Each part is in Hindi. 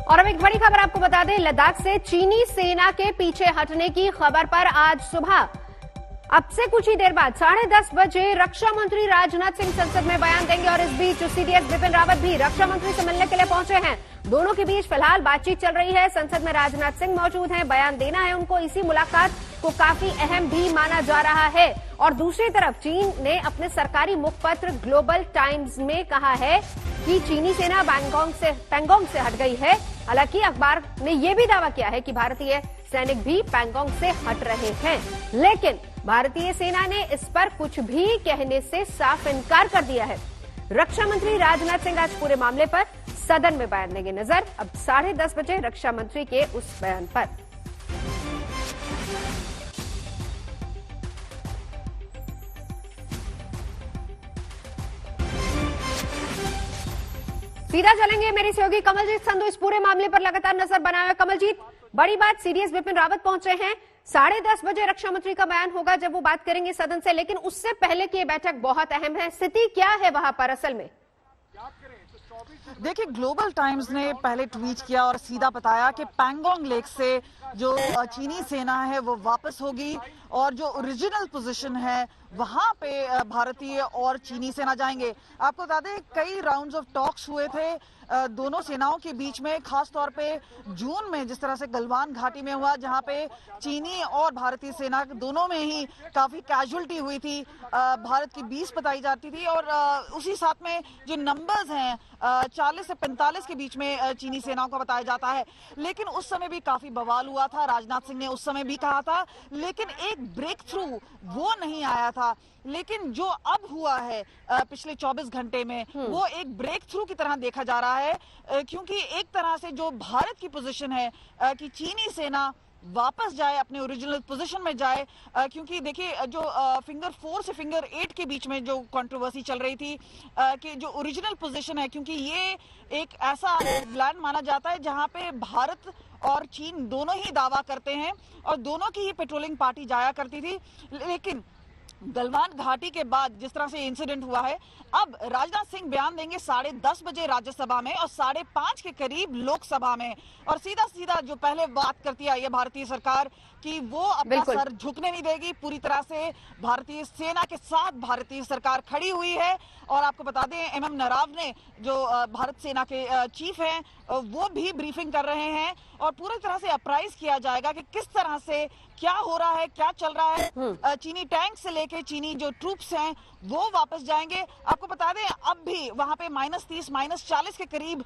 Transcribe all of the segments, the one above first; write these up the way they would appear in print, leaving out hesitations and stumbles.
और अब एक बड़ी खबर आपको बता दें, लद्दाख से चीनी सेना के पीछे हटने की खबर पर आज सुबह अब से कुछ ही देर बाद 10:30 बजे रक्षा मंत्री राजनाथ सिंह संसद में बयान देंगे। और इस बीच सीडीएस बिपिन रावत भी रक्षा मंत्री से मिलने के लिए पहुंचे हैं। दोनों के बीच फिलहाल बातचीत चल रही है। संसद में राजनाथ सिंह मौजूद हैं, बयान देना है उनको। इसी मुलाकात को काफी अहम भी माना जा रहा है। और दूसरी तरफ चीन ने अपने सरकारी मुखपत्र ग्लोबल टाइम्स में कहा है कि चीनी सेना पैंगोंग से हट गई है। हालांकि अखबार ने यह भी दावा किया है कि भारतीय सैनिक भी पैंगोंग से हट रहे हैं, लेकिन भारतीय सेना ने इस पर कुछ भी कहने से साफ इनकार कर दिया है। रक्षा मंत्री राजनाथ सिंह आज पूरे मामले पर सदन में बयान देंगे। नजर अब 10:30 बजे रक्षा मंत्री के उस बयान पर। सीधा चलेंगे मेरी सहयोगी कमलजीत संधू इस पूरे मामले पर लगातार नजर बनाए हुए। कमलजीत, बड़ी बात, सीडीएस बिपिन रावत पहुंचे हैं। 10:30 बजे रक्षा मंत्री का बयान होगा जब वो बात करेंगे सदन से, लेकिन उससे पहले की ये बैठक बहुत अहम है। स्थिति क्या है वहां पर असल में? देखिए, ग्लोबल टाइम्स ने पहले ट्वीट किया और सीधा बताया कि पैंगोंग लेक से जो चीनी सेना है वो वापस होगी और जो ओरिजिनल पोजीशन है वहां पे भारतीय और चीनी सेना जाएंगे। आपको बता दें, कई राउंड्स ऑफ टॉक्स हुए थे दोनों सेनाओं के बीच में, खास तौर पे जून में जिस तरह से गलवान घाटी में हुआ, जहां पे चीनी और भारतीय सेना दोनों में ही काफी कैजुअलिटी हुई थी। भारत की 20 बताई जाती थी और उसी साथ में जो नंबर्स हैं 40 से 45 के बीच में चीनी सेनाओं का बताया जाता है। लेकिन उस समय भी काफी बवाल हुआ था, राजनाथ सिंह ने उस समय भी कहा था, लेकिन एक ब्रेक थ्रू वो नहीं आया था। लेकिन जो अब हुआ है पिछले 24 घंटे में, वो एक ब्रेक थ्रू की तरह देखा जा रहा है, क्योंकि एक तरह से जो भारत की पोजीशन है कि चीनी सेना वापस जाए, अपने ओरिजिनल पोजीशन में जाए, क्योंकि देखिए जो फिंगर 4 से फिंगर 8 के बीच में जो कंट्रोवर्सी चल रही थी कि जो ओरिजिनल पोजीशन है, क्योंकि ये एक ऐसा लैंड माना जाता है जहां पे भारत और चीन दोनों ही दावा करते हैं और दोनों की ही पेट्रोलिंग पार्टी जाया करती थी। लेकिन गलवान घाटी के बाद जिस तरह से इंसिडेंट हुआ है, अब राजनाथ सिंह बयान देंगे 10:30 बजे राज्यसभा में और 5:30 के करीब लोकसभा में। और सीधा सीधा जो पहले बात करती आई है भारतीय सरकार कि वो अपना सर झुकने नहीं देगी, पूरी तरह से भारतीय सेना के साथ भारतीय सरकार खड़ी हुई है। और आपको बता दें, एमएम नरावने जो भारत सेना के चीफ हैं, वो भी ब्रीफिंग कर रहे हैं और पूरी तरह से अप्राइज किया जाएगा कि किस तरह से क्या हो रहा है, क्या चल रहा है। चीनी टैंक से लेके चीनी जो ट्रूप्स हैं वो वापस जाएंगे। आपको बता दें, अब भी वहां पे -30 -40 के करीब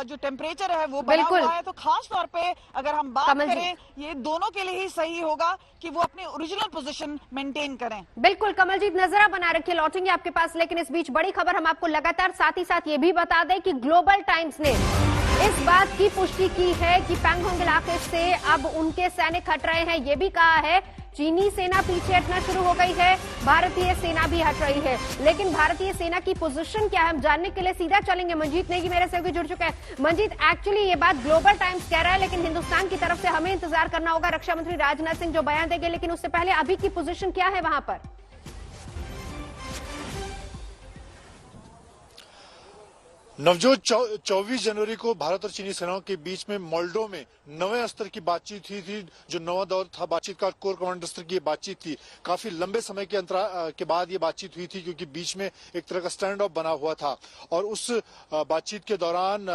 जो टेम्परेचर है वो बना हुआ है। तो खास तौर पे अगर हम बात करें, ये दोनों के लिए ही सही होगा कि वो अपनी ओरिजिनल पोजीशन मेंटेन करें। बिल्कुल कमलजीत, नजर बना रखिए, लौटेंगे आपके पास। लेकिन इस बीच बड़ी खबर हम आपको लगातार साथ ही साथ ये भी बता दें कि ग्लोबल टाइम्स ने इस बात की पुष्टि की है कि पैंगोंग इलाके से अब उनके सैनिक हट रहे हैं। ये भी कहा है चीनी सेना पीछे हटना शुरू हो गई है, भारतीय सेना भी हट रही है। लेकिन भारतीय सेना की पोजीशन क्या है, हम जानने के लिए सीधा चलेंगे। मंजीत नेगी मेरे से जुड़ चुके हैं। मंजीत, एक्चुअली ये बात ग्लोबल टाइम्स कह रहा है, लेकिन हिंदुस्तान की तरफ से हमें इंतजार करना होगा रक्षा मंत्री राजनाथ सिंह जो बयान देंगे। लेकिन उससे पहले अभी की पोजीशन क्या है वहां पर? नवजोत 24 जनवरी को भारत और चीनी सेनाओं के बीच में मोल्डो में नवे स्तर की बातचीत हुई थी। जो नवा दौर था बातचीत का, कोर कमांडर स्तर की बातचीत थी। काफी लंबे समय के अंतराल के बाद ये बातचीत हुई थी, क्योंकि बीच में एक तरह का स्टैंड ऑफ बना हुआ था। और उस बातचीत के दौरान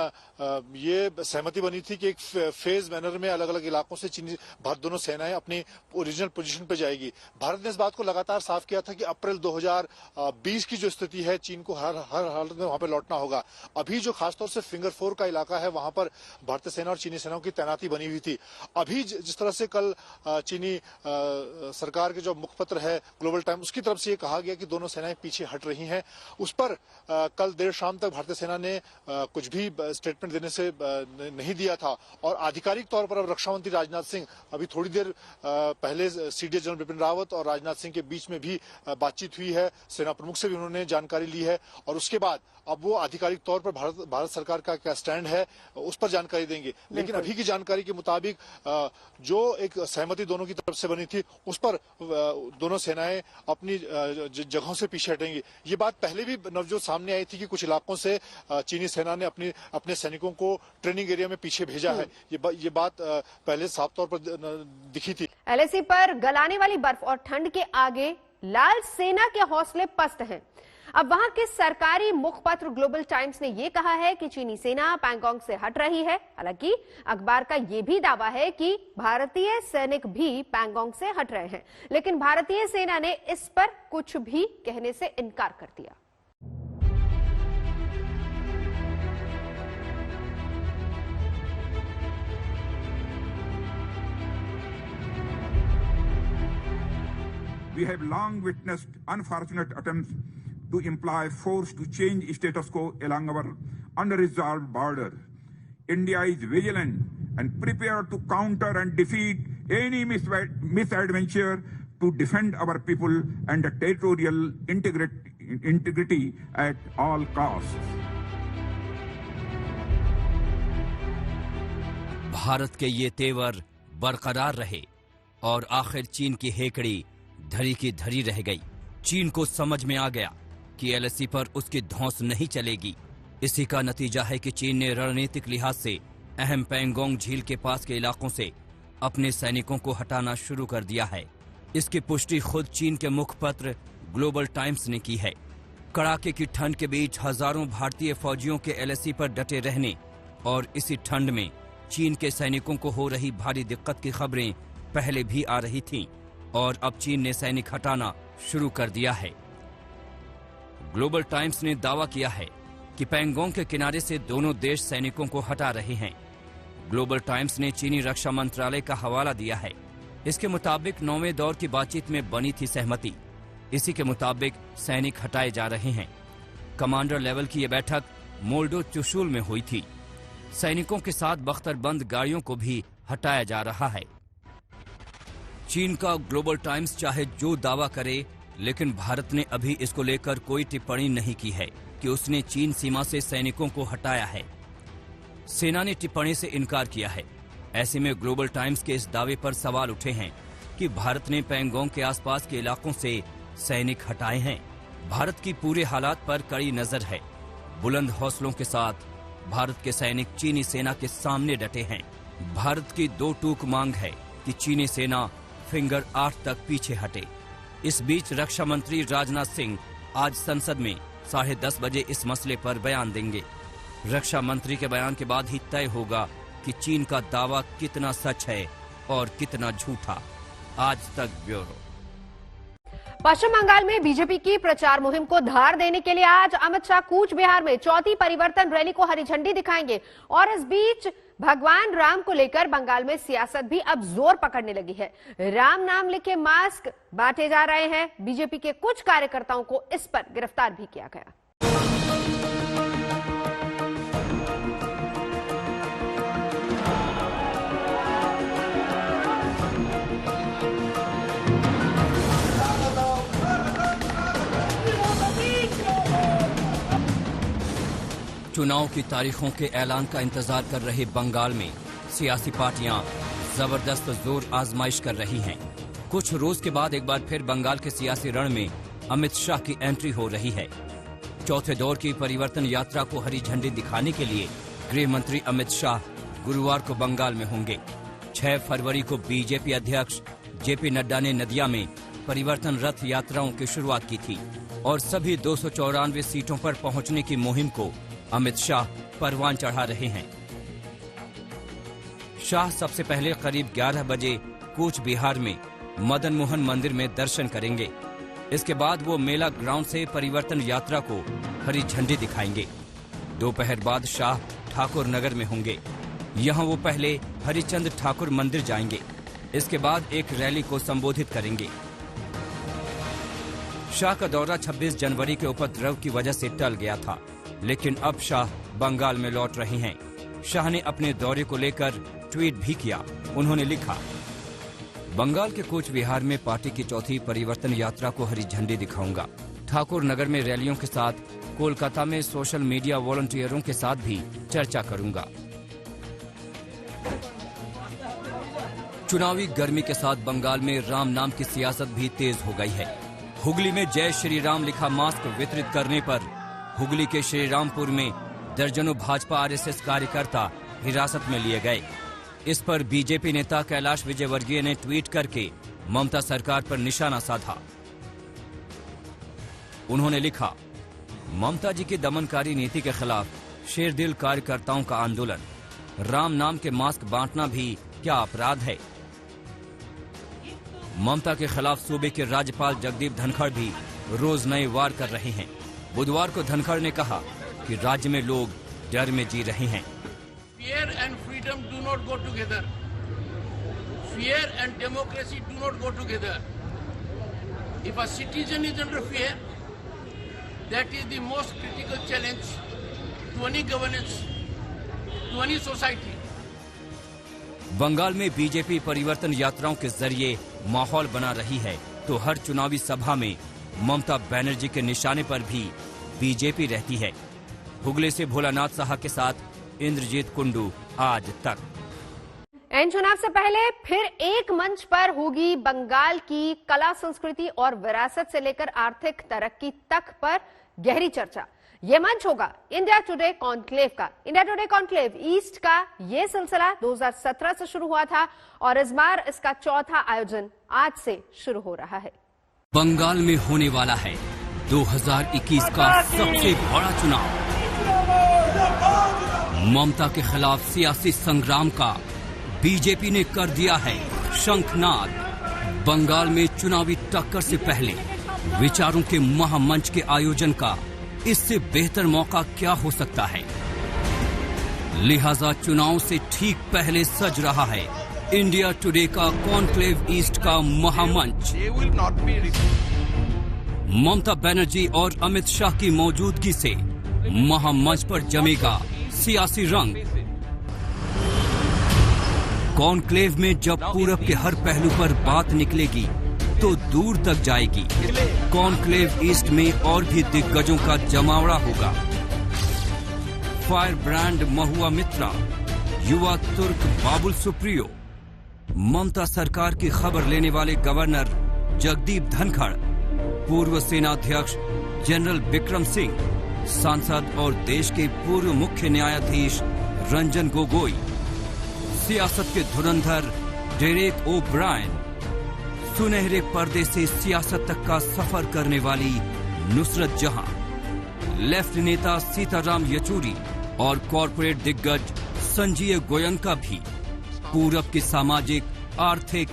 ये सहमति बनी थी कि एक फेज मैनर में अलग अलग इलाकों से चीनी भारत दोनों सेनाएं अपनी ओरिजिनल पोजीशन पे जाएगी। भारत ने इस बात को लगातार साफ किया था कि अप्रैल 2020 की जो स्थिति है, चीन को हर हालत में वहां पर लौटना होगा। अभी जो खासतौर से फिंगर 4 का इलाका है, वहां पर भारतीय सेना और चीनी सेनाओं की तैनाती बनी हुई थी। अभी जिस तरह से कल चीनी सरकार के जो मुखपत्र है ग्लोबल टाइम, उसकी तरफ से ये कहा गया कि दोनों सेनाएं पीछे हट रही हैं, उस पर कल देर शाम तक भारतीय सेना ने कुछ भी स्टेटमेंट देने से नहीं दिया था। और आधिकारिक तौर पर अब रक्षा मंत्री राजनाथ सिंह, अभी थोड़ी देर पहले सीडीएस जनरल बिपिन रावत और राजनाथ सिंह के बीच में भी बातचीत हुई है, सेना प्रमुख से भी उन्होंने जानकारी ली है। और उसके बाद अब वो आधिकारिक तौर पर भारत सरकार का क्या स्टैंड है उस पर जानकारी देंगे। लेकिन अभी की जानकारी के मुताबिक जो एक सहमति दोनों की तरफ से बनी थी उस पर दोनों सेनाएं अपनी जगहों से पीछे हटेंगी। ये बात पहले भी नवजोत सामने आई थी कि कुछ इलाकों से चीनी सेना ने अपने सैनिकों को ट्रेनिंग एरिया में पीछे भेजा है। ये बात पहले साफ तौर पर दिखी थी। एलएसी पर गलाने वाली बर्फ और ठंड के आगे लाल सेना के हौसले पस्त हैं। अब वहां के सरकारी मुखपत्र ग्लोबल टाइम्स ने यह कहा है कि चीनी सेना पैंगोंग से हट रही है। हालांकि अखबार का यह भी दावा है कि भारतीय सैनिक भी पैंगोंग से हट रहे हैं, लेकिन भारतीय सेना ने इस पर कुछ भी कहने से इनकार कर दिया। We have long witnessed unfortunate attempts to employ force to change status quo along our unresolved border. India is vigilant and prepared to counter and defeat any misadventure to defend our people and territorial integrity at all costs. Bharat के ये तेवर बरकरार रहे और आखिर चीन की हेकड़ी धरी की धरी रह गई। चीन को समझ में आ गया कि एलएसी पर उसकी धौंस नहीं चलेगी। इसी का नतीजा है कि चीन ने रणनीतिक लिहाज से अहम पैंगोंग झील के पास के इलाकों से अपने सैनिकों को हटाना शुरू कर दिया है। इसकी पुष्टि खुद चीन के मुखपत्र ग्लोबल टाइम्स ने की है। कड़ाके की ठंड के बीच हजारों भारतीय फौजियों के एलएसी पर डटे रहने और इसी ठंड में चीन के सैनिकों को हो रही भारी दिक्कत की खबरें पहले भी आ रही थीं और अब चीन ने सैनिक हटाना शुरू कर दिया है। ग्लोबल टाइम्स ने दावा किया है कि पैंगोंग के किनारे से दोनों देश सैनिकों को हटा रहे हैं। ग्लोबल टाइम्स ने चीनी रक्षा मंत्रालय का हवाला दिया है। इसके मुताबिक 9वें दौर की बातचीत में बनी थी सहमति। इसी के मुताबिक सैनिक हटाए जा रहे हैं। कमांडर लेवल की यह बैठक मोल्डो चुशुल में हुई थी। सैनिकों के साथ बख्तरबंद गाड़ियों को भी हटाया जा रहा है। चीन का ग्लोबल टाइम्स चाहे जो दावा करे, लेकिन भारत ने अभी इसको लेकर कोई टिप्पणी नहीं की है कि उसने चीन सीमा से सैनिकों को हटाया है। सेना ने टिप्पणी से इनकार किया है। ऐसे में ग्लोबल टाइम्स के इस दावे पर सवाल उठे हैं कि भारत ने पैंगोंग के आसपास के इलाकों से सैनिक हटाए हैं। भारत की पूरे हालात पर कड़ी नजर है। बुलंद हौसलों के साथ भारत के सैनिक चीनी सेना के सामने डटे हैं। भारत की दो टूक मांग है कि चीनी सेना फिंगर 8 तक पीछे हटे। इस बीच रक्षा मंत्री राजनाथ सिंह आज संसद में 10:30 बजे इस मसले पर बयान देंगे। रक्षा मंत्री के बयान के बाद ही तय होगा कि चीन का दावा कितना सच है और कितना झूठा। आज तक ब्यूरो। पश्चिम बंगाल में बीजेपी की प्रचार मुहिम को धार देने के लिए आज अमित शाह कूच बिहार में चौथी परिवर्तन रैली को हरी झंडी दिखाएंगे। और इस बीच भगवान राम को लेकर बंगाल में सियासत भी अब जोर पकड़ने लगी है। राम नाम लिखे मास्क बांटे जा रहे हैं। बीजेपी के कुछ कार्यकर्ताओं को इस पर गिरफ्तार भी किया गया। चुनाव की तारीखों के ऐलान का इंतजार कर रहे बंगाल में सियासी पार्टियां जबरदस्त जोर आजमाइश कर रही हैं। कुछ रोज के बाद एक बार फिर बंगाल के सियासी रण में अमित शाह की एंट्री हो रही है। चौथे दौर की परिवर्तन यात्रा को हरी झंडी दिखाने के लिए गृह मंत्री अमित शाह गुरुवार को बंगाल में होंगे। 6 फरवरी को बीजेपी अध्यक्ष जेपी नड्डा ने नदिया में परिवर्तन रथ यात्राओं की शुरुआत की थी और सभी 294 सीटों पर पहुंचने की मुहिम को अमित शाह परवान चढ़ा रहे हैं। शाह सबसे पहले करीब 11 बजे कूच बिहार में मदन मोहन मंदिर में दर्शन करेंगे। इसके बाद वो मेला ग्राउंड से परिवर्तन यात्रा को हरी झंडी दिखाएंगे। दोपहर बाद शाह ठाकुर नगर में होंगे। यहां वो पहले हरिचंद ठाकुर मंदिर जाएंगे। इसके बाद एक रैली को संबोधित करेंगे। शाह का दौरा 26 जनवरी के उपद्रव की वजह से टल गया था, लेकिन अब शाह बंगाल में लौट रहे हैं। शाह ने अपने दौरे को लेकर ट्वीट भी किया। उन्होंने लिखा, बंगाल के कूच बिहार में पार्टी की चौथी परिवर्तन यात्रा को हरी झंडी दिखाऊंगा। ठाकुर नगर में रैलियों के साथ कोलकाता में सोशल मीडिया वॉलंटियरों के साथ भी चर्चा करूंगा। चुनावी गर्मी के साथ बंगाल में राम नाम की सियासत भी तेज हो गई है। हुगली में जय श्री राम लिखा मास्क वितरित करने पर हुगली के श्रीरामपुर में दर्जनों भाजपा आरएसएस कार्यकर्ता हिरासत में लिए गए। इस पर बीजेपी नेता कैलाश विजयवर्गीय ने ट्वीट करके ममता सरकार पर निशाना साधा। उन्होंने लिखा, ममता जी की दमनकारी नीति के खिलाफ शेरदिल कार्यकर्ताओं का आंदोलन, राम नाम के मास्क बांटना भी क्या अपराध है। ममता के खिलाफ सूबे के राज्यपाल जगदीप धनखड़ भी रोज नए वार कर रहे हैं। बुधवार को धनखड़ ने कहा कि राज्य में लोग डर में जी रहे हैं। Fear and freedom do not go together. Fear and democracy do not go together. If a citizen is under fear, that is the most critical challenge to any governance, to any society. Bengal में बीजेपी परिवर्तन यात्राओं के जरिए माहौल बना रही है, तो हर चुनावी सभा में ममता बनर्जी के निशाने पर भी बीजेपी रहती है। हुगली से भोलानाथ साहा के साथ इंद्रजीत कुंडू, आज तक। इन चुनाव से पहले फिर एक मंच पर होगी बंगाल की कला संस्कृति और विरासत से लेकर आर्थिक तरक्की तक पर गहरी चर्चा। ये मंच होगा इंडिया टुडे कॉन्क्लेव का। इंडिया टुडे कॉन्क्लेव ईस्ट का ये सिलसिला 2017 से शुरू हुआ था और इस बार इसका चौथा आयोजन आज से शुरू हो रहा है। बंगाल में होने वाला है 2021 का सबसे बड़ा चुनाव। ममता के खिलाफ सियासी संग्राम का बीजेपी ने कर दिया है शंखनाद। बंगाल में चुनावी टक्कर से पहले विचारों के महामंच के आयोजन का इससे बेहतर मौका क्या हो सकता है। लिहाजा चुनाव से ठीक पहले सज रहा है इंडिया टुडे का कॉन्क्लेव ईस्ट का महामंच। ममता बनर्जी और अमित शाह की मौजूदगी से महामंच पर जमेगा सियासी रंग। कॉन्क्लेव में जब पूरब के हर पहलू पर बात निकलेगी तो दूर तक जाएगी। कॉन्क्लेव ईस्ट में और भी दिग्गजों का जमावड़ा होगा। फायर ब्रांड महुआ मित्रा, युवा तुर्क बाबुल सुप्रियो, ममता सरकार की खबर लेने वाले गवर्नर जगदीप धनखड़, पूर्व सेनाध्यक्ष जनरल बिक्रम सिंह, सांसद और देश के पूर्व मुख्य न्यायाधीश रंजन गोगोई, सियासत के धुरंधर डेरेक ओ ब्रायन, सुनहरे पर्दे से सियासत तक का सफर करने वाली नुसरत जहां, लेफ्ट नेता सीताराम येचुरी और कॉरपोरेट दिग्गज संजीव गोयनका भी पूरब की सामाजिक, आर्थिक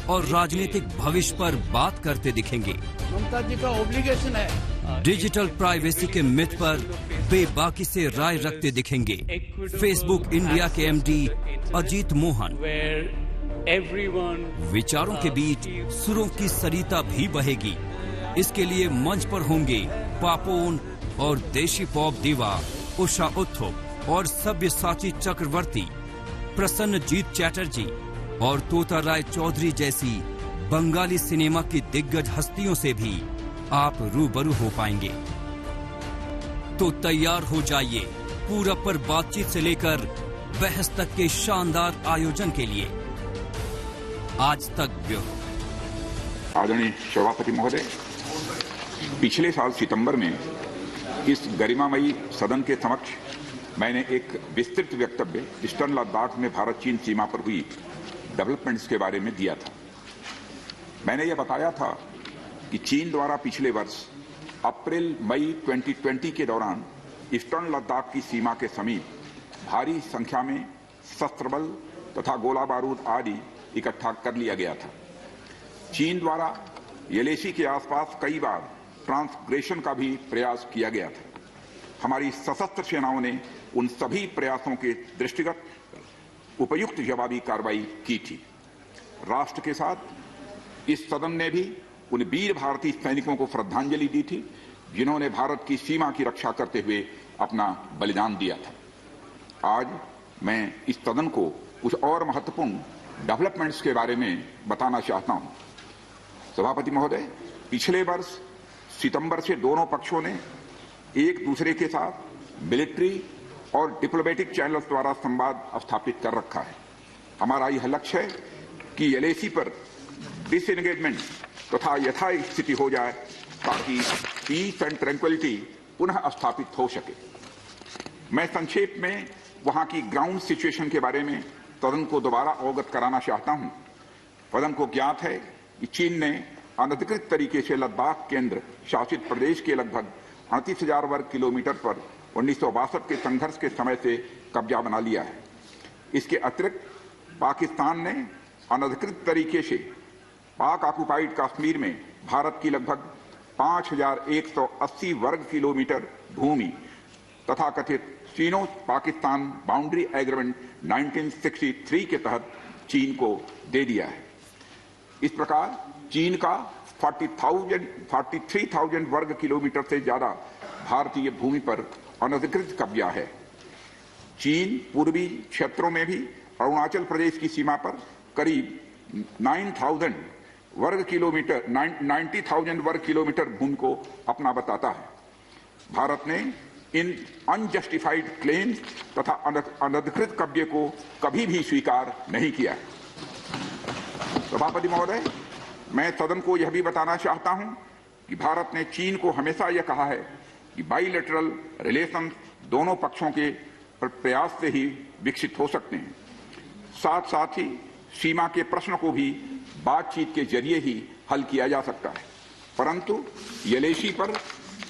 और राजनीतिक भविष्य पर बात करते दिखेंगे। ममता जी का ऑब्लिगेशन है। डिजिटल प्राइवेसी के मिथ पर बेबाकी से राय रखते दिखेंगे फेसबुक इंडिया के एमडी अजीत मोहन। विचारों के बीच सुरों की सरिता भी बहेगी। इसके लिए मंच पर होंगे पापोन और देशी पॉप दीवा उषा उत्थुप और सब्यसाची चक्रवर्ती, प्रसन्नजीत चैटर्जी और तोता राय चौधरी जैसी बंगाली सिनेमा की दिग्गज हस्तियों से भी आप रूबरू हो पाएंगे। तो तैयार हो जाइए पूरब पर बातचीत से लेकर बहस तक के शानदार आयोजन के लिए। आज तक ब्यूरो। आदरणीय सभापति महोदय, पिछले साल सितंबर में इस गरिमामयी सदन के समक्ष मैंने एक विस्तृत वक्तव्य ईस्टर्न लद्दाख में भारत चीन सीमा पर हुई डेवलपमेंट्स के बारे में दिया था। मैंने यह बताया था कि चीन द्वारा पिछले वर्ष अप्रैल मई 2020 के दौरान ईस्टर्न लद्दाख की सीमा के समीप भारी संख्या में शस्त्र बल तथा गोला बारूद आदि इकट्ठा कर लिया गया था। चीन द्वारा येलेसी के आसपास कई बार ट्रांसग्रेशन का भी प्रयास किया गया था। हमारी सशस्त्र सेनाओं ने उन सभी प्रयासों के दृष्टिगत उपयुक्त जवाबी कार्रवाई की थी। राष्ट्र के साथ इस सदन ने भी उन वीर भारतीय सैनिकों को श्रद्धांजलि दी थी जिन्होंने भारत की सीमा की रक्षा करते हुए अपना बलिदान दिया था। आज मैं इस सदन को कुछ और महत्वपूर्ण डेवलपमेंट्स के बारे में बताना चाहता हूं। सभापति महोदय, पिछले वर्ष सितंबर से दोनों पक्षों ने एक दूसरे के साथ मिलिट्री और डिप्लोमेटिक चैनल्स द्वारा संवाद स्थापित कर रखा है। हमारा यह लक्ष्य है कि एलएसी पर डिसएंगेजमेंट तथा यथास्थिति हो जाए ताकि पीस एंड ट्रैंक्विलिटी पुनः स्थापित हो सके। मैं संक्षेप में वहां की ग्राउंड सिचुएशन के बारे में सदन को दोबारा अवगत कराना चाहता हूं। सदन को ज्ञात है कि चीन ने अनधिकृत तरीके से लद्दाख केंद्र शासित प्रदेश के लगभग 38,000 वर्ग किलोमीटर पर 1962 के संघर्ष के समय से कब्जा बना लिया है। इसके अतिरिक्त पाकिस्तान ने अनधिकृत तरीके से पाक ऑक्युपाइड कश्मीर में भारत की लगभग 5,180 वर्ग किलोमीटर भूमि तथा कथित चीनो पाकिस्तान बाउंड्री एग्रीमेंट 1963 के तहत चीन को दे दिया है। इस प्रकार चीन का 43,000 वर्ग किलोमीटर से ज्यादा भारतीय भूमि पर अनधिकृत कब्जा है। चीन पूर्वी क्षेत्रों में भी अरुणाचल प्रदेश की सीमा पर करीब 90,000 वर्ग किलोमीटर भूमि को अपना बताता है। भारत ने इन अनजस्टिफाइड क्लेम्स तथा अनधिकृत कब्जे को कभी भी स्वीकार नहीं किया। सभापति महोदय, मैं सदन को यह भी बताना चाहता हूं कि भारत ने चीन को हमेशा यह कहा है कि बाइलेटरल रिलेशन दोनों पक्षों के प्रयास से ही विकसित हो सकते हैं। साथ साथ ही सीमा के प्रश्न को भी बातचीत के जरिए ही हल किया जा सकता है, परंतु एलएसी पर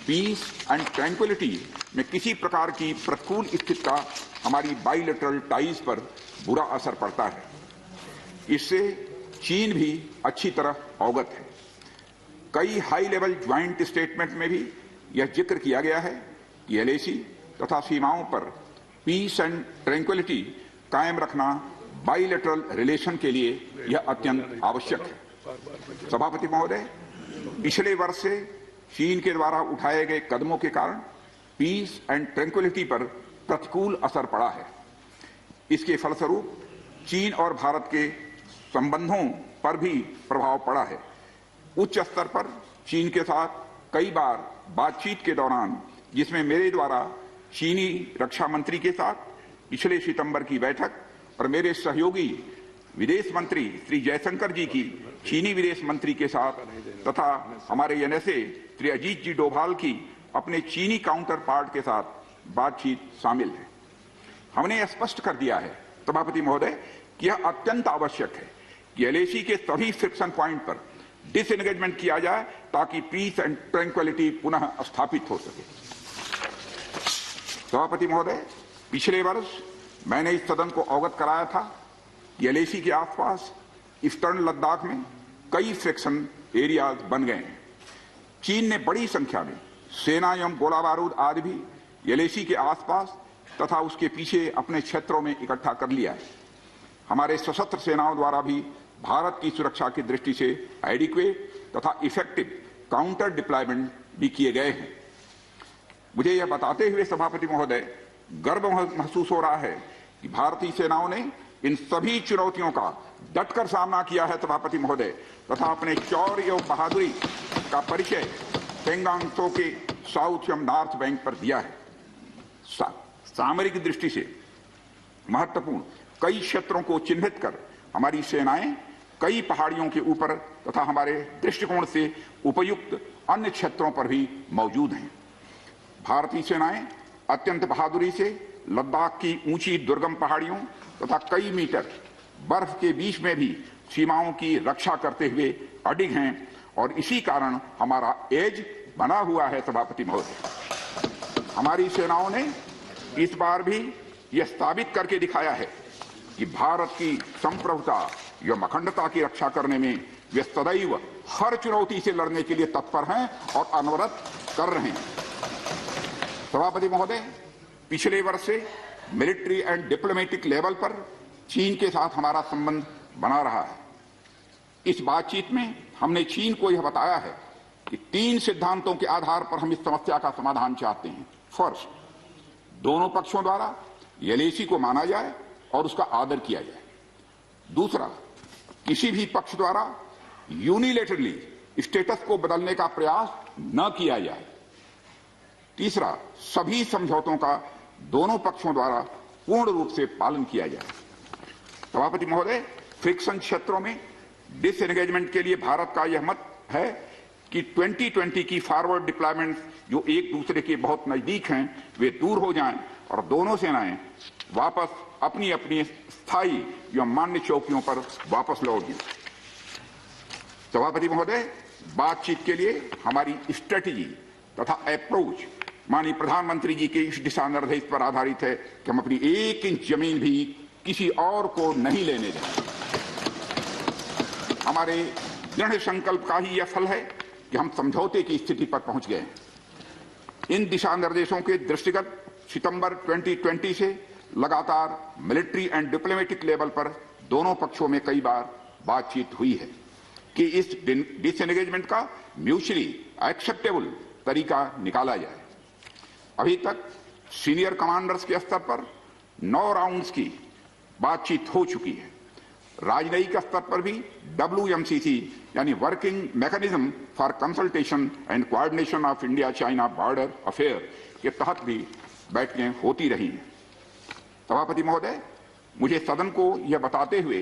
पीस एंड ट्रैंक्विलिटी में किसी प्रकार की प्रतिकूल स्थिति का हमारी बाइलेटरल टाइज पर बुरा असर पड़ता है। इससे चीन भी अच्छी तरह अवगत है। कई हाई लेवल ज्वाइंट स्टेटमेंट में भी यह जिक्र किया गया है कि एलएसी तथा सीमाओं पर पीस एंड ट्रैंक्विलिटी कायम रखना बाइलेटरल रिलेशन के लिए यह अत्यंत आवश्यक है। सभापति महोदय, पिछले वर्ष से चीन के द्वारा उठाए गए कदमों के कारण पीस एंड ट्रैंक्विलिटी पर प्रतिकूल असर पड़ा है। इसके फलस्वरूप चीन और भारत के संबंधों पर भी प्रभाव पड़ा है। उच्च स्तर पर चीन के साथ कई बार बातचीत के दौरान, जिसमें मेरे द्वारा चीनी रक्षा मंत्री के साथ पिछले सितंबर की बैठक और मेरे सहयोगी विदेश मंत्री श्री जयशंकर जी की चीनी विदेश मंत्री के साथ तथा हमारे एनएसए श्री अजीत जी डोभाल की अपने चीनी काउंटर पार्ट के साथ बातचीत शामिल है। हमने स्पष्ट कर दिया है सभापति महोदय कि यह अत्यंत आवश्यक है कि एलएसी के सभी फ्रिक्शन पॉइंट पर डिसएंगेजमेंट किया जाए ताकि पीस एंड ट्रैंक्विलिटी पुनः स्थापित हो सके। सभापति महोदय, पिछले वर्ष मैंने इस सदन को अवगत कराया था कि एलएसी के आसपास ईस्टर्न लद्दाख में कई फ्रिक्शन एरियाज बन गए हैं। चीन ने बड़ी संख्या में सेना एवं गोला बारूद आदि भी एलएसी के आसपास तथा उसके पीछे अपने क्षेत्रों में इकट्ठा कर लिया है। हमारे सशस्त्र सेनाओं द्वारा भी भारत की सुरक्षा की दृष्टि से एडिक्वेट तथा इफेक्टिव काउंटर डिप्लॉयमेंट भी किए गए हैं। मुझे यह बताते हुए सभापति महोदय गर्व महसूस हो रहा है कि भारतीय सेनाओं ने इन सभी चुनौतियों का डटकर सामना किया है सभापति महोदय, तथा अपने शौर्य एवं बहादुरी का परिचय पेंगोंग त्सो के साउथ एवं नॉर्थ बैंक पर दिया है। सामरिक दृष्टि से महत्वपूर्ण कई क्षेत्रों को चिन्हित कर हमारी सेनाएं कई पहाड़ियों के ऊपर तथा हमारे दृष्टिकोण से उपयुक्त अन्य क्षेत्रों पर भी मौजूद हैं। भारतीय सेनाएं अत्यंत बहादुरी से लद्दाख की ऊंची दुर्गम पहाड़ियों तथा कई मीटर बर्फ के बीच में भी सीमाओं की रक्षा करते हुए अडिग हैं और इसी कारण हमारा एज बना हुआ है। सभापति महोदय, हमारी सेनाओं ने इस बार भी यह साबित करके दिखाया है कि भारत की संप्रभुता एवं अखंडता की रक्षा करने में वे सदैव हर चुनौती से लड़ने के लिए तत्पर हैं और अनवरत कर रहे हैं। सभापति महोदय, पिछले वर्ष से मिलिट्री एंड डिप्लोमेटिक लेवल पर चीन के साथ हमारा संबंध बना रहा है। इस बातचीत में हमने चीन को यह बताया है कि 3 सिद्धांतों के आधार पर हम इस समस्या का समाधान चाहते हैं। फर्स्ट, दोनों पक्षों द्वारा एलएसी को माना जाए और उसका आदर किया जाए। दूसरा, किसी भी पक्ष द्वारा यूनिलेटरली स्टेटस को बदलने का प्रयास न किया जाए। तीसरा, सभी समझौतों का दोनों पक्षों द्वारा पूर्ण रूप से पालन किया जाए। सभापति महोदय, फ्रिक्शन क्षेत्रों में डिसएंगेजमेंट के लिए भारत का यह मत है कि 2020 की फॉरवर्ड डिप्लॉयमेंट जो एक दूसरे के बहुत नजदीक हैं वे दूर हो जाएं और दोनों सेनाएं वापस अपनी अपनी स्थायी या मान्य चौकियों पर वापस लौट गई। सभापति महोदय, बातचीत के लिए हमारी स्ट्रेटेजी तथा अप्रोच माननीय प्रधानमंत्री जी के इस दिशा निर्देश पर आधारित है कि हम अपनी 1 इंच जमीन भी किसी और को नहीं लेने दें। हमारे दृढ़ संकल्प का ही यह फल है कि हम समझौते की स्थिति पर पहुंच गए। इन दिशा निर्देशों के दृष्टिगत सितंबर 2020 से लगातार मिलिट्री एंड डिप्लोमेटिक लेवल पर दोनों पक्षों में कई बार बातचीत हुई है कि इस डिसएंगेजमेंट का म्यूचुअली एक्सेप्टेबल तरीका निकाला जाए। अभी तक सीनियर कमांडर्स के स्तर पर 9 राउंड्स की बातचीत हो चुकी है। राजनयिक स्तर पर भी WMCC यानी working mechanism for consultation and coordination of India China border affair के तहत भी बैठकें होती रही हैं। सभापति महोदय, मुझे सदन को यह बताते हुए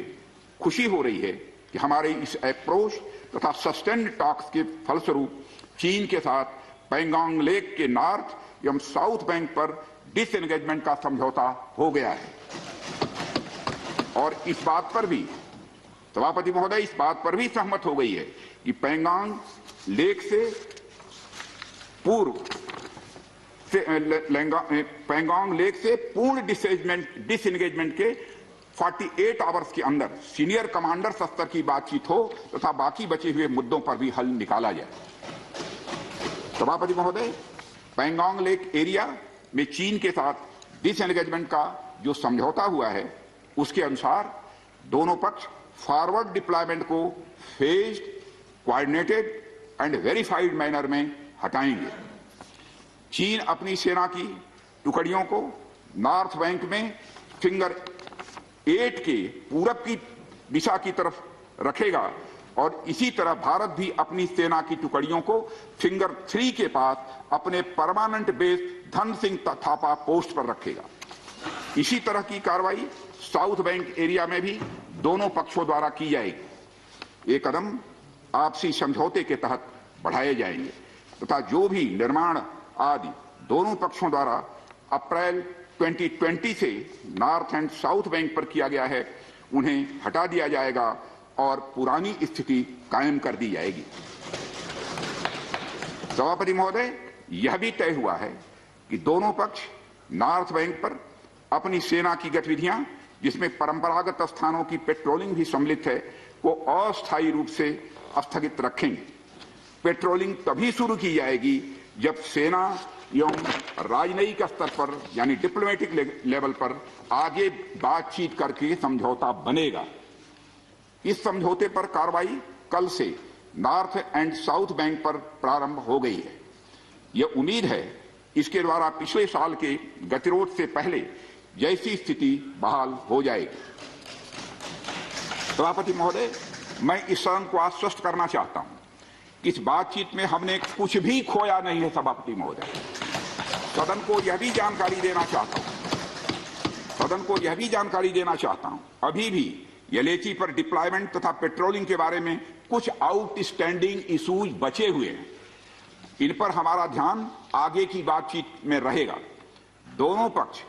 खुशी हो रही है कि हमारे इस अप्रोच तथा सस्टेन्ड टॉक्स के फलस्वरूप चीन के साथ पैंगोंग लेक के नॉर्थ एवं साउथ बैंक पर डिसएंगेजमेंट का समझौता हो गया है। और इस बात पर भी सभापति महोदय इस बात पर भी सहमत हो गई है कि पैंगोंग लेक से पूर्व पैंगोंग लेक से पूर्ण डिसएंगेजमेंट के 48 आवर्स के अंदर सीनियर कमांडर स्तर की बातचीत हो तथा बाकी बचे हुए मुद्दों पर भी हल निकाला जाए। सभापति महोदय, पैंगोंग लेक एरिया में चीन के साथ डिसएंगेजमेंट का जो समझौता हुआ है उसके अनुसार दोनों पक्ष फॉरवर्ड डिप्लॉयमेंट को phased, coordinated and verified manner में हटाएंगे। चीन अपनी सेना की टुकड़ियों को नॉर्थ बैंक में फिंगर 8 के पूरब की दिशा की तरफ रखेगा और इसी तरह भारत भी अपनी सेना की टुकड़ियों को फिंगर 3 के पास अपने permanent base Dhan Singh Thapa post पर रखेगा। इसी तरह की कार्रवाई साउथ बैंक एरिया में भी दोनों पक्षों द्वारा की जाएगी। ये कदम आपसी समझौते के तहत बढ़ाए जाएंगे तथा जो भी निर्माण आदि दोनों पक्षों द्वारा अप्रैल 2020 से नॉर्थ एंड साउथ बैंक पर किया गया है उन्हें हटा दिया जाएगा और पुरानी स्थिति कायम कर दी जाएगी। सभापति महोदय, यह भी तय हुआ है कि दोनों पक्ष नॉर्थ बैंक पर अपनी सेना की गतिविधियां जिसमें परंपरागत स्थानों की पेट्रोलिंग भी सम्मिलित है को अस्थायी रूप से स्थगित रखेंगे। पेट्रोलिंग तभी शुरू की जाएगी जब सेना एवं राजनयिक स्तर पर यानी डिप्लोमेटिक लेवल पर आगे बातचीत करके समझौता बनेगा। इस समझौते पर कार्रवाई कल से नॉर्थ एंड साउथ बैंक पर प्रारंभ हो गई है। यह उम्मीद है इसके द्वारा पिछले साल के गतिरोध से पहले जैसी स्थिति बहाल हो जाएगी। सभापति महोदय, मैं इस सदन को आश्वस्त करना चाहता हूं कि इस बातचीत में हमने कुछ भी खोया नहीं है। सभापति महोदय, सदन को यह भी जानकारी देना चाहता हूं अभी भी एलएसी पर डिप्लॉयमेंट तथा पेट्रोलिंग के बारे में कुछ आउटस्टैंडिंग इश्यूज बचे हुए हैं। इन पर हमारा ध्यान आगे की बातचीत में रहेगा। दोनों पक्ष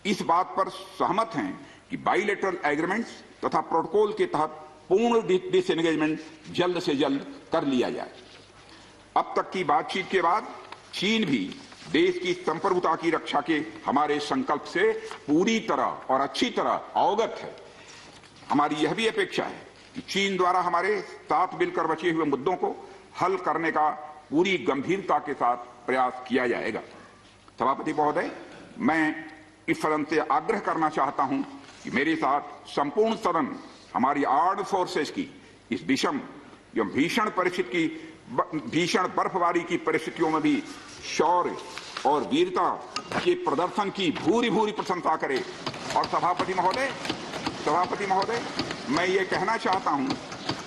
इस बात पर सहमत हैं कि बाइलेटरल एग्रीमेंट्स तथा प्रोटोकॉल के तहत पूर्ण डिसएंगेजमेंट जल्द से जल्द कर लिया जाए। अब तक की बातचीत के बाद चीन भी देश की संप्रभुता की रक्षा के हमारे संकल्प से पूरी तरह और अच्छी तरह अवगत है। हमारी यह भी अपेक्षा है कि चीन द्वारा हमारे साथ मिलकर बचे हुए मुद्दों को हल करने का पूरी गंभीरता के साथ प्रयास किया जाएगा। सभापति महोदय, मैं इस सदन से आग्रह करना चाहता हूं कि मेरे साथ संपूर्ण सदन हमारी आर्म्ड फोर्सेस की इस विषम एवं भीषण बर्फबारी की परिस्थितियों में भी शौर्य और वीरता के प्रदर्शन की भूरी भूरी प्रशंसा करे। और सभापति महोदय, मैं ये कहना चाहता हूं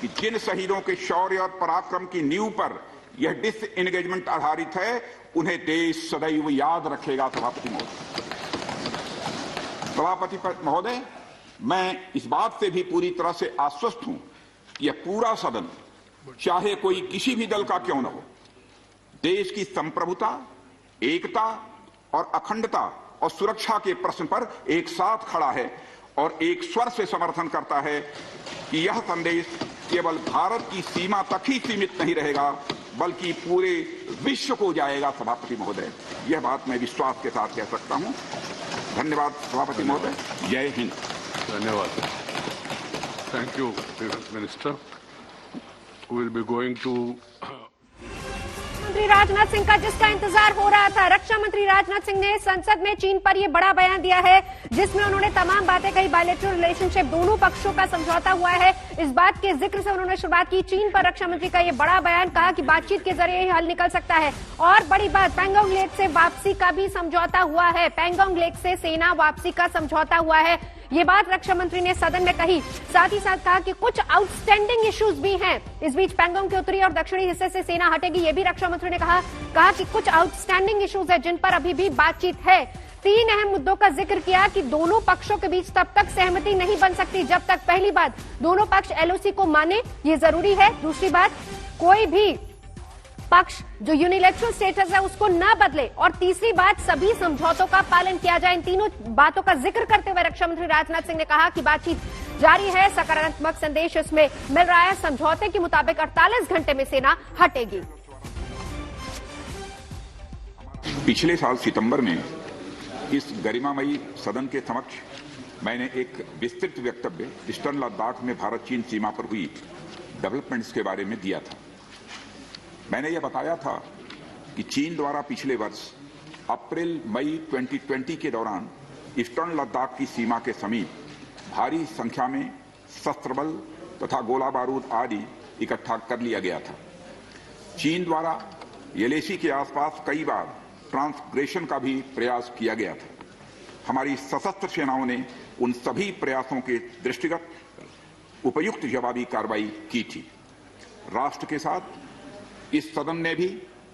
कि जिन शहीदों के शौर्य और पराक्रम की नींव पर यह डिसएंगेजमेंट आधारित है, उन्हें देश सदैव याद रखेगा। सभापति महोदय, सभापति महोदय, मैं इस बात से भी पूरी तरह से आश्वस्त हूं कि यह पूरा सदन, चाहे कोई किसी भी दल का क्यों न हो, देश की संप्रभुता, एकता और अखंडता और सुरक्षा के प्रश्न पर एक साथ खड़ा है और एक स्वर से समर्थन करता है कि यह संदेश केवल भारत की सीमा तक ही सीमित नहीं रहेगा, बल्कि पूरे विश्व को जाएगा। सभापति महोदय, यह बात मैं विश्वास के साथ कह सकता हूं। धन्यवाद सभापति महोदय। जय हिंद। धन्यवाद। Thank you minister. Will be going to मंत्री राजनाथ सिंह का जिसका इंतजार हो रहा था, रक्षा मंत्री राजनाथ सिंह ने संसद में चीन पर यह बड़ा बयान दिया है, जिसमें उन्होंने तमाम बातें कही। बायलैटरल रिलेशनशिप, दोनों पक्षों का समझौता हुआ है, इस बात के जिक्र से उन्होंने शुरुआत की। चीन पर रक्षा मंत्री का यह बड़ा बयान, कहा कि बातचीत के जरिए ही हल निकल सकता है। और बड़ी बात, पैंगोंग लेक से वापसी का भी समझौता हुआ है। पैंगोंग लेक से सेना वापसी का समझौता हुआ है, ये बात रक्षा मंत्री ने सदन में कही। साथ ही साथ कहा कि कुछ आउटस्टैंडिंग इश्यूज भी हैं। इस बीच पैंगोंग के उत्तरी और दक्षिणी हिस्से से सेना हटेगी, ये भी रक्षा मंत्री ने कहा कि कुछ आउटस्टैंडिंग इश्यूज है जिन पर अभी भी बातचीत है। 3 अहम मुद्दों का जिक्र किया कि दोनों पक्षों के बीच तब तक सहमति नहीं बन सकती जब तक, पहली बात, दोनों पक्ष एलओसी को माने, ये जरूरी है। दूसरी बात, कोई भी पक्ष जो यूनिलैटरल स्टेटस है उसको न बदले, और तीसरी बात, सभी समझौतों का पालन किया जाए। इन तीनों बातों का जिक्र करते हुए रक्षा मंत्री राजनाथ सिंह ने कहा कि बातचीत जारी है, सकारात्मक संदेश इसमें मिल रहा है। समझौते के मुताबिक 48 घंटे में सेना हटेगी। पिछले साल सितंबर में इस गरिमामयी सदन के समक्ष मैंने एक विस्तृत वक्तव्य ईस्टर्न लद्दाख में भारत चीन सीमा पर हुई डेवलपमेंट्स के बारे में दिया था। मैंने यह बताया था कि चीन द्वारा पिछले वर्ष अप्रैल मई 2020 के दौरान ईस्टर्न लद्दाख की सीमा के समीप भारी संख्या में शस्त्र बल तथा गोला बारूद आदि इकट्ठा कर लिया गया था। चीन द्वारा एलएसी के आसपास कई बार ट्रांसग्रेशन का भी प्रयास किया गया था। हमारी सशस्त्र सेनाओं ने उन सभी प्रयासों के दृष्टिगत उपयुक्त जवाबी कार्रवाई की थी। राष्ट्र के साथ इस सदन ने भी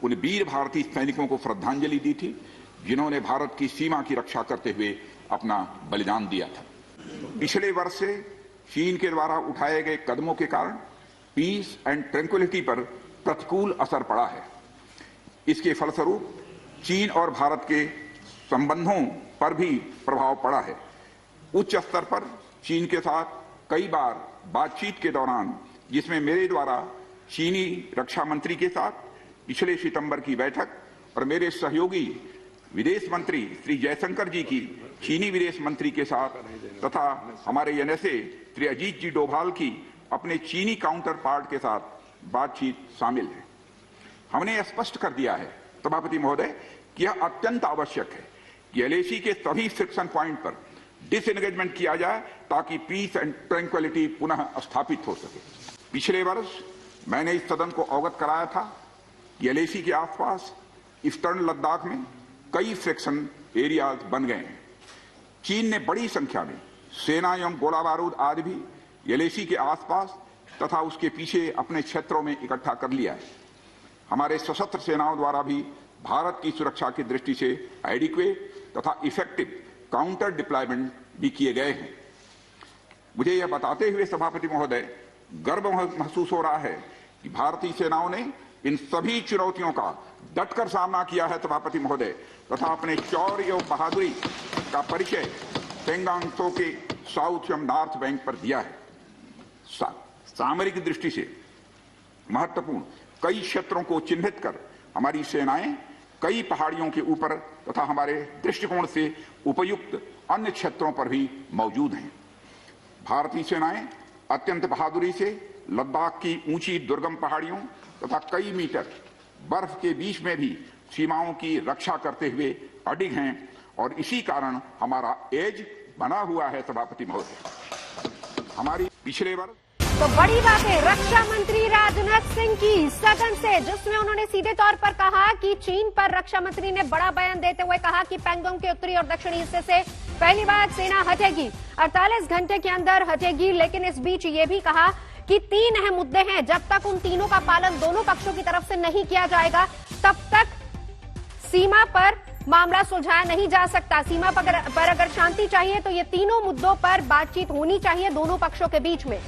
उन वीर भारतीय सैनिकों को श्रद्धांजलि दी थी जिन्होंने भारत की सीमा की रक्षा करते हुए अपना बलिदान दिया था। पिछले वर्ष से चीन के द्वारा उठाए गए कदमों के कारण पीस एंड ट्रैंक्विलिटी पर प्रतिकूल असर पड़ा है। इसके फलस्वरूप चीन और भारत के संबंधों पर भी प्रभाव पड़ा है। उच्च स्तर पर चीन के साथ कई बार बातचीत के दौरान, जिसमें मेरे द्वारा चीनी रक्षा मंत्री के साथ पिछले सितंबर की बैठक और मेरे सहयोगी विदेश मंत्री श्री जयशंकर जी की चीनी विदेश मंत्री के साथ तथा हमारे एनएसए श्री अजीत जी डोभाल की अपने चीनी काउंटर पार्ट के साथ बातचीत शामिल है। हमने यह स्पष्ट कर दिया है सभापति महोदय कि यह अत्यंत आवश्यक है कि एलएसी के सभी फ्रिक्शन पॉइंट पर डिसएंगेजमेंट किया जाए ताकि पीस एंड ट्रैंक्विलिटी पुनः स्थापित हो सके। पिछले वर्ष मैंने इस सदन को अवगत कराया था कि एलएसी के आसपास ईस्टर्न लद्दाख में कई फ्रिक्शन एरियाज बन गए हैं। चीन ने बड़ी संख्या में सेना एवं गोला बारूद आदि भी एलएसी के आसपास तथा उसके पीछे अपने क्षेत्रों में इकट्ठा कर लिया है। हमारे सशस्त्र सेनाओं द्वारा भी भारत की सुरक्षा की दृष्टि से एडिक्वेट तथा इफेक्टिव काउंटर डिप्लॉयमेंट भी किए गए हैं। मुझे यह बताते हुए सभापति महोदय गर्व महसूस हो रहा है कि भारतीय सेनाओं ने इन सभी चुनौतियों का डटकर सामना किया है सभापति महोदय, तथा अपने शौर्य और बहादुरी का परिचय पैंगोंग त्सो के साउथ एवं नॉर्थ बैंक पर दिया है। सामरिक दृष्टि से महत्वपूर्ण कई क्षेत्रों को चिन्हित कर हमारी सेनाएं कई पहाड़ियों के ऊपर तथा हमारे दृष्टिकोण से उपयुक्त अन्य क्षेत्रों पर भी मौजूद हैं। भारतीय सेनाएं अत्यंत बहादुरी से लद्दाख की ऊंची दुर्गम पहाड़ियों तथा कई मीटर बर्फ के बीच में भी सीमाओं की रक्षा करते हुए अडिग हैं और इसी कारण हमारा एज बना हुआ है सभापति महोदय। हमारी पिछले वर्ष तो बड़ी बात है रक्षा मंत्री राजनाथ सिंह की सदन से, जिसमें उन्होंने सीधे तौर पर कहा कि चीन पर रक्षा मंत्री ने बड़ा बयान देते हुए कहा कि पैंगोंग के उत्तरी और दक्षिणी हिस्से से पहली बार सेना हटेगी, 48 घंटे के अंदर हटेगी। लेकिन इस बीच ये भी कहा कि 3 अहम मुद्दे हैं। जब तक उन तीनों का पालन दोनों पक्षों की तरफ से नहीं किया जाएगा, तब तक सीमा पर मामला सुलझाया नहीं जा सकता। सीमा पर अगर शांति चाहिए तो ये तीनों मुद्दों पर बातचीत होनी चाहिए दोनों पक्षों के बीच में।